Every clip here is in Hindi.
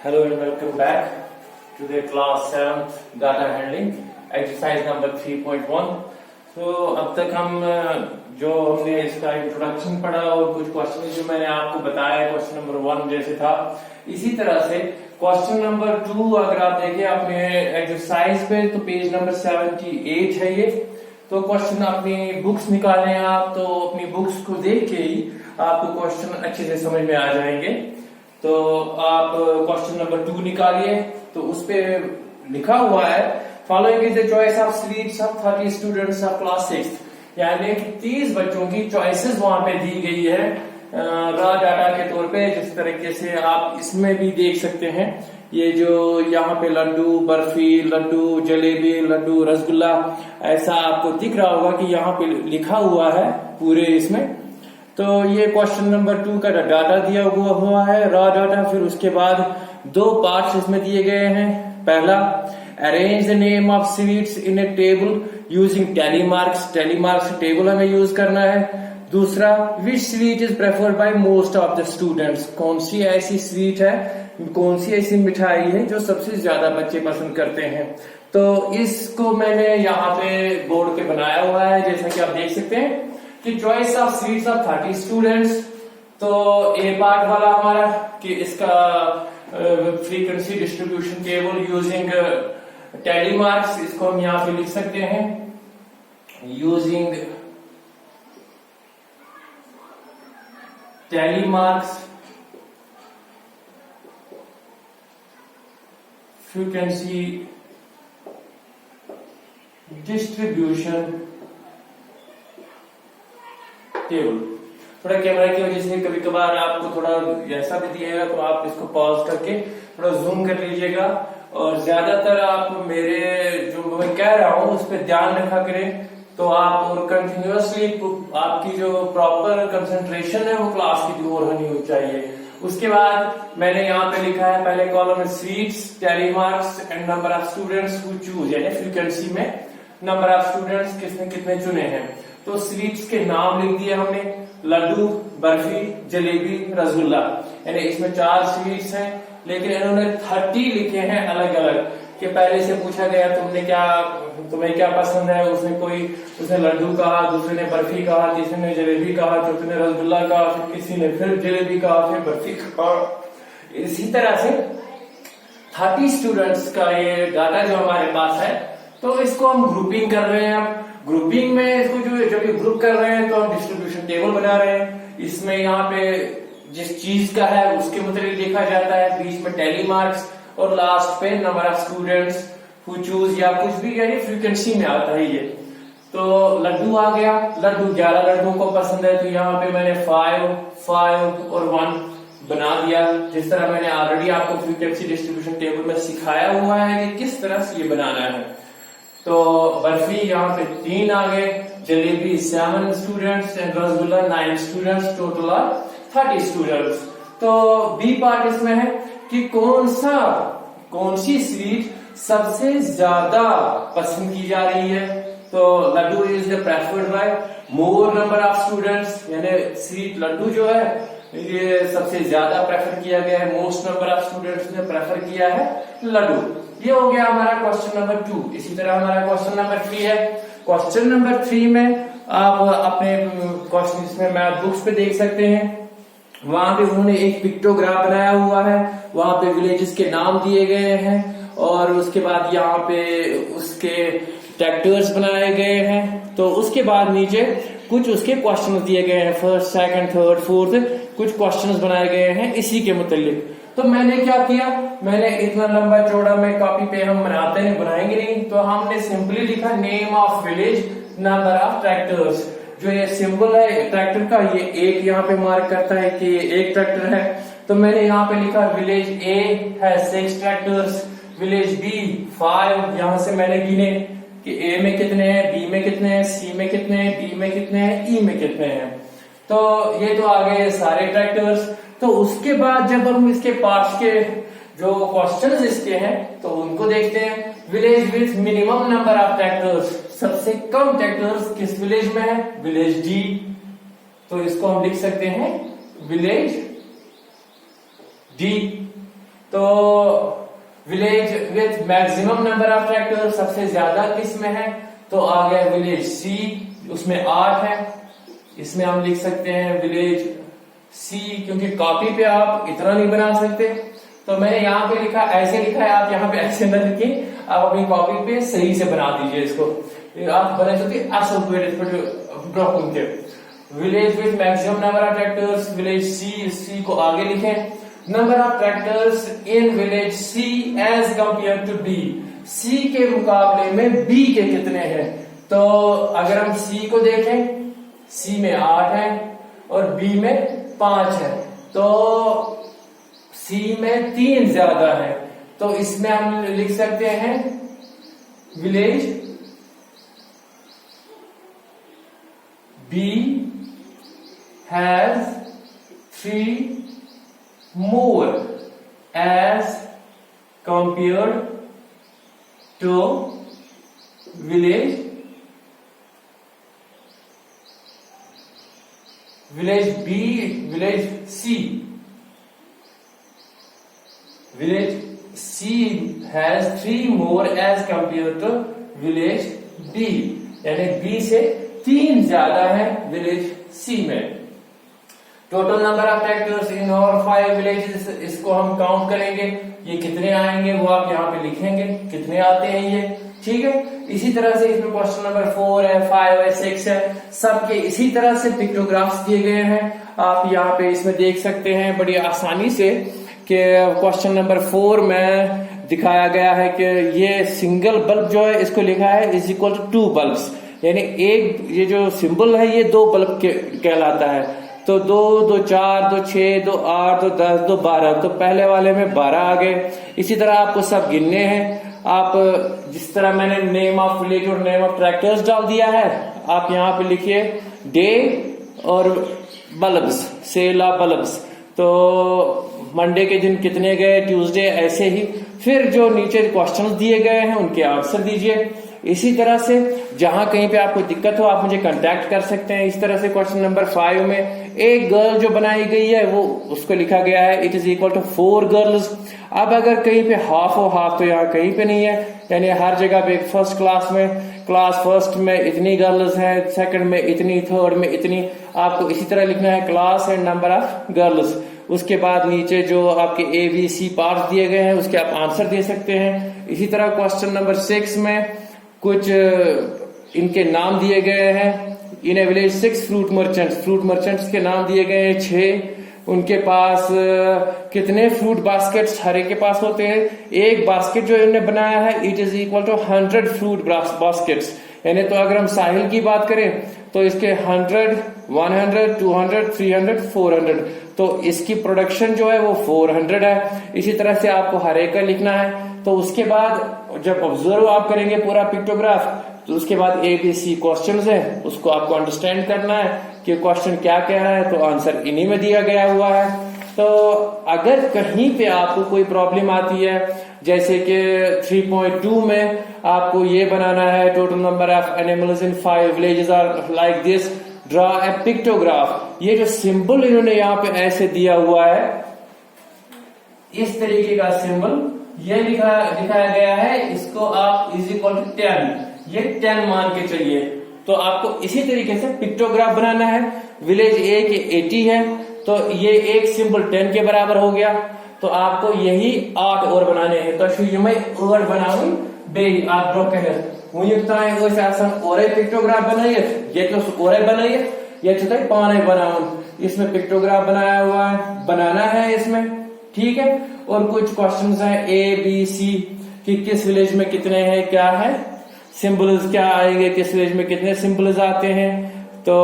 Hello and welcome back to the class 7th data handling exercise number 3.1। तो अब तक हम जो हमने इसका इंट्रोडक्शन पढ़ा और कुछ क्वेश्चन जो मैंने आपको बताया क्वेश्चन नंबर 1 जैसे था, इसी तरह से क्वेश्चन नंबर 2 अगर आप देखें अपने एक्सरसाइज पे तो पेज नंबर 78 है ये। तो क्वेश्चन अपनी बुक्स निकालें आप, तो अपनी बुक्स को देख के ही आपको क्वेश्चन अच्छे से समझ में आ जाएंगे। तो आप क्वेश्चन नंबर 2 निकालिए। तो उस पे लिखा हुआ है following is the choice of seats of 30 students of class 6, यानी कि 30 बच्चों की चॉइसेस वहां पे दी गई है रॉ डाटा के तौर पे। जिस तरीके से आप इसमें भी देख सकते हैं, ये जो यहाँ पे लड्डू, बर्फी, लड्डू, जलेबी, लड्डू, रसगुल्ला, ऐसा आपको दिख रहा होगा कि यहाँ पे लिखा हुआ है पूरे इसमें। तो ये क्वेश्चन नंबर 2 का डाटा दिया हुआ है रॉ डाटा। फिर उसके बाद 2 पार्ट्स इसमें दिए गए हैं। पहला, arrange the name of sweets in a table using tally marks. Tally marks table हमें यूज करना है। दूसरा, which sweet is preferred by most of the students. कौन सी ऐसी स्वीट है, कौन सी ऐसी मिठाई है जो सबसे ज्यादा बच्चे पसंद करते हैं। तो इसको मैंने यहाँ पे बोर्ड पे बनाया हुआ है, जैसा कि आप देख सकते हैं कि choice of sweets of 30 students. तो ए पार्ट वाला हमारा कि इसका frequency distribution table using tally marks, इसको हम यहां पे लिख सकते हैं using tally marks frequency distribution table. थोड़ा कैमरा की वजह से कभी कभार आपको थोड़ा ऐसा भी दिएगा, तो आप इसको पॉज करके थोड़ा जूम कर लीजिएगा। और ज्यादातर आप मेरे जो मैं कह रहा हूं उस पर ध्यान रखा करें, तो आप और कंटिन्यूअसली आपकी जो प्रॉपर कंसंट्रेशन है वो क्लास की ओर होनी चाहिए। उसके बाद मैंने यहाँ पे लिखा है पहले कॉलम में sweets, tally marks and number of students who choose, यानी फ्रीक्वेंसी में नंबर ऑफ स्टूडेंट्स किसने कितने चुने हैं। तो स्वीट्स के नाम लिख दिए हमने, लड्डू, बर्फी, जलेबी, रसगुल्ला, यानी इसमें 4 स्वीट्स हैं, लेकिन इन्होंने 30 लिखे हैं अलग अलग। कि पहले से पूछा गया तुम्हें क्या पसंद है, उसने लड्डू कहा, दूसरे ने बर्फी कहा, तीसरे ने जलेबी कहा, चौथे ने रसगुल्ला कहा, फिर किसी ने फिर जलेबी कहा, फिर बर्फी कहा। इसी तरह से 30 स्टूडेंट्स का ये डाटा जो हमारे पास है, तो इसको हम ग्रुपिंग कर रहे हैं। ग्रुपिंग में इसको जब ये ग्रुप कर रहे हैं तो हम डिस्ट्रीब्यूशन टेबल बना रहे हैं। इसमें यहाँ पे जिस चीज का है उसके मुताबिक लिखा जाता है, बीच में टैली मार्क्स और लास्ट पे number of students who choose या कुछ भी, यानी फ्रीक्वेंसी में आता है ये। तो लड्डू आ गया, लड्डू 11 लड्डुओं को पसंद है, तो यहाँ पे मैंने 5, 5 और 1 बना दिया। जिस तरह मैंने ऑलरेडी आपको फ्रीक्वेंसी डिस्ट्रीब्यूशन टेबल में सिखाया हुआ है कि किस तरह से ये बनाना है। तो बर्फी यहाँ पे 3 आ गए, jalebi 7 students and rasgulla 9 students, total 30 students. तो बी पार्ट इसमें है कि कौन सी स्वीट सबसे ज्यादा पसंद की जा रही है। तो laddu is the preferred by more number of students, यानी स्वीट लड्डू जो है ये सबसे ज्यादा प्रेफर किया गया है, मोस्ट नंबर ऑफ स्टूडेंट्स ने प्रेफर किया है लड्डू। ये हो गया हमारा क्वेश्चन नंबर 2। इसी तरह हमारा क्वेश्चन नंबर 3 है। क्वेश्चन नंबर 3 में आप अपने क्वेश्चन इसमें मैथ बुक्स पे देख सकते हैं, वहां पे उन्होंने एक पिक्टोग्राफ बनाया हुआ है, वहां पे विलेजेस के नाम दिए गए हैं और उसके बाद यहाँ पे उसके ट्रैक्टर्स बनाए गए हैं। तो उसके बाद नीचे कुछ उसके क्वेश्चन दिए गए हैं, फर्स्ट, सेकंड, थर्ड, फोर्थ, कुछ क्वेश्चंस बनाए गए हैं इसी के मुतालिक। तो मैंने क्या किया, मैंने इतना लंबा चौड़ा में कॉपी पे हम बनाएंगे नहीं, तो हमने सिंपली लिखा name of village, number of tractors. जो ये सिंबल है ट्रैक्टर का, ये एक यहाँ पे मार्क करता है कि एक ट्रैक्टर है। तो मैंने यहाँ पे लिखा विलेज ए है 6 ट्रैक्टर्स, विलेज बी 5, यहां से मैंने गिने कि ए में कितने हैं, बी में कितने हैं, सी में कितने हैं, डी में कितने हैं, ई में कितने हैं। तो ये तो आ गए सारे ट्रैक्टर्स। तो उसके बाद जब हम इसके पार्ट्स के जो क्वेश्चंस इसके हैं तो उनको देखते हैं। Village with minimum number of tractors, सबसे कम ट्रैक्टर्स किस विलेज में है, विलेज डी। तो इसको हम लिख सकते हैं विलेज डी। तो village with maximum number of tractor सबसे ज्यादा किस में है, तो आ गया विलेज सी, उसमें 8 है। इसमें हम लिख सकते हैं विलेज सी, क्योंकि कॉपी पे आप इतना नहीं बना सकते, तो मैंने यहाँ पे लिखा, ऐसे लिखा है, आप यहाँ पे ऐसे न लिखिए, आप अपनी कॉपी पे सही से बना दीजिए इसको, आप बना सकते village with maximum number of tractors, village C, C को आगे लिखें। Number of tractors in village C as compare to D, C के मुकाबले में बी के कितने हैं, तो अगर हम सी को देखें, सी में 8 है और बी में 5 है, तो सी में 3 ज्यादा है, तो इसमें हम लिख सकते हैं village B has 3 more as compared to village B, village C. Village C has 3 more as compared to village B, यानी B से 3 ज्यादा है विलेज C में। टोटल नंबर ऑफ ट्रैक्टर्स इन और 5 विलेजेस, इसको हम काउंट करेंगे, ये कितने आएंगे वो आप यहाँ पे लिखेंगे, कितने आते हैं ये, ठीक है। इसी तरह से इसमें क्वेश्चन नंबर 4 है, 5 है, 6 है, सबके इसी तरह से पिक्टोग्राफ्स दिए गए हैं। आप यहाँ पे इसमें देख सकते हैं बड़ी आसानी से कि क्वेश्चन नंबर 4 में दिखाया गया है कि ये सिंगल बल्ब जो है इसको लिखा है इज इक्वल टू 2 बल्ब्स, यानी एक ये जो सिंबल है ये 2 बल्ब कहलाता है। तो 2, 2, 4, 2, 6, 2, 8, 2, 10, 2, 12, तो पहले वाले में 12 आ गए। इसी तरह आपको सब गिनने हैं, आप जिस तरह मैंने नेम ऑफ विलेज और नेम ऑफ ट्रैक्टर्स डाल दिया है, आप यहाँ पे लिखिए डे और बल्ब्स, सेल ऑफ बल्ब्स, तो मंडे के दिन कितने गए, ट्यूसडे, ऐसे ही। फिर जो नीचे क्वेश्चंस दिए गए हैं उनके आंसर दीजिए। इसी तरह से जहां कहीं पे आपको दिक्कत हो आप मुझे कांटेक्ट कर सकते हैं। इस तरह से क्वेश्चन नंबर 5 में एक गर्ल जो बनाई गई है वो उसको लिखा गया है it is equal to 4 girls. अब अगर कहीं पे हाफ हो हाफ, तो यहाँ कहीं पे नहीं है, यानी हर जगह पे फर्स्ट क्लास में, क्लास फर्स्ट में इतनी गर्ल्स हैं, सेकंड में इतनी, थर्ड में इतनी, आपको इसी तरह लिखना है class and number of girls. उसके बाद नीचे जो आपके ABC पार्ट्स दिए गए हैं उसके आप आंसर दे सकते हैं। इसी तरह क्वेश्चन नंबर 6 में कुछ इनके नाम दिए गए हैं। इन ए विलेज 6 फ्रूट मर्चेंट्स के नाम दिए गए हैं 6। उनके पास कितने फ्रूट बास्केट्स हर एक के पास होते हैं, एक बास्केट जो इन्होंने बनाया है it is equal to 100 fruit baskets. यानी तो अगर हम साहिल की बात करें तो इसके 100, 100, 200, 300, 400, तो इसकी प्रोडक्शन जो है वो 400 है। इसी तरह से आपको हर एक का लिखना है। तो उसके बाद जब ऑब्जर्व आप करेंगे पूरा पिक्टोग्राफ, तो उसके बाद ABC क्वेश्चंस है, उसको आपको अंडरस्टैंड करना है कि क्वेश्चन क्या कह रहा है, तो आंसर इन्हीं में दिया गया हुआ है। तो अगर कहीं पे आपको कोई प्रॉब्लम आती है, जैसे कि 3.2 में आपको ये बनाना है total number of animals in 5 villages are like this, draw a pictograph. ये जो सिंबल इन्होंने यहाँ पे ऐसे दिया हुआ है, इस तरीके का सिंबल ये दिखाया गया है, इसको आप इज इक्वल टू 10, ये 10 मान के चलिए। तो आपको इसी तरीके से पिक्टोग्राफ बनाना है। विलेज A के 80 है, तो ये एक सिंबल 10 के बराबर हो गया। तो आपको यही 8 और बनाने हैं। तो यह 8 बनाऊं बेगी आप ब्रोकन और पिक्टोग्राफ बनाइए, ये तो और बनाइए, ये तो पाने बनाऊं। इसमें पिक्टोग्राफ बनाया हुआ है, बनाना है इसमें, ठीक है। और कुछ क्वेश्चंस हैं ABC कि किस विलेज में कितने हैं, क्या है, सिंबल्स क्या आएंगे, किस विलेज में कितने सिंबल्स आते हैं, तो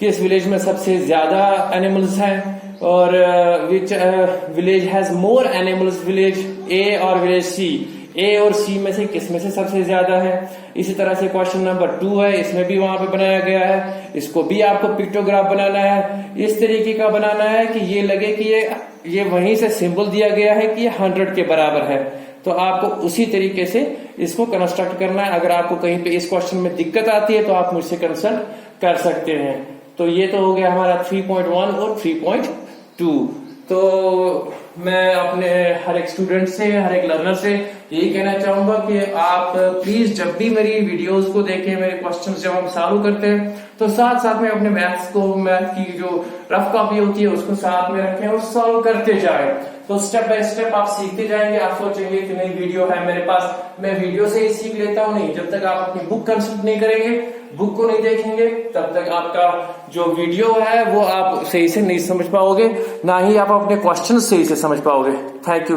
किस विलेज में सबसे ज्यादा एनिमल्स हैं, और which village has more animals, village A और विलेज C, A और C में से किस में से सबसे ज्यादा है। इसी तरह से क्वेश्चन नंबर 2 है, इसमें भी वहां पे बनाया गया है, इसको भी आपको पिक्टोग्राफ बनाना है। इस तरीके का बनाना है कि ये लगे कि ये वहीं से सिंबल दिया गया है कि ये 100 के बराबर है। तो आपको उसी तरीके से इसको कंस्ट्रक्ट करना है। अगर आपको कहीं पे इस क्वेश्चन में दिक्कत आती है तो आप मुझसे कंसल्ट कर सकते हैं। तो ये तो हो गया हमारा 3.1 और 3.2। तो मैं अपने हर एक स्टूडेंट से, हर एक लर्नर से यही कहना चाहूंगा कि आप प्लीज जब भी मेरी वीडियोस को देखें, मेरे क्वेश्चंस जब हम सॉल्व करते हैं तो साथ साथ में अपने मैथ की जो रफ कॉपी होती है उसको साथ में रखें और सॉल्व करते जाएं। तो स्टेप बाय स्टेप आप सीखते जाएंगे। आप सोचेंगे कि नई वीडियो है मेरे पास, मैं वीडियो से ही सीख लेता हूं। नहीं, जब तक आप अपनी बुक कंसल्ट नहीं करेंगे, बुक को नहीं देखेंगे, तब तक आपका जो वीडियो है वो आप सही से नहीं समझ पाओगे, ना ही आप अपने क्वेश्चन सही से समझ पाओगे। Thank you.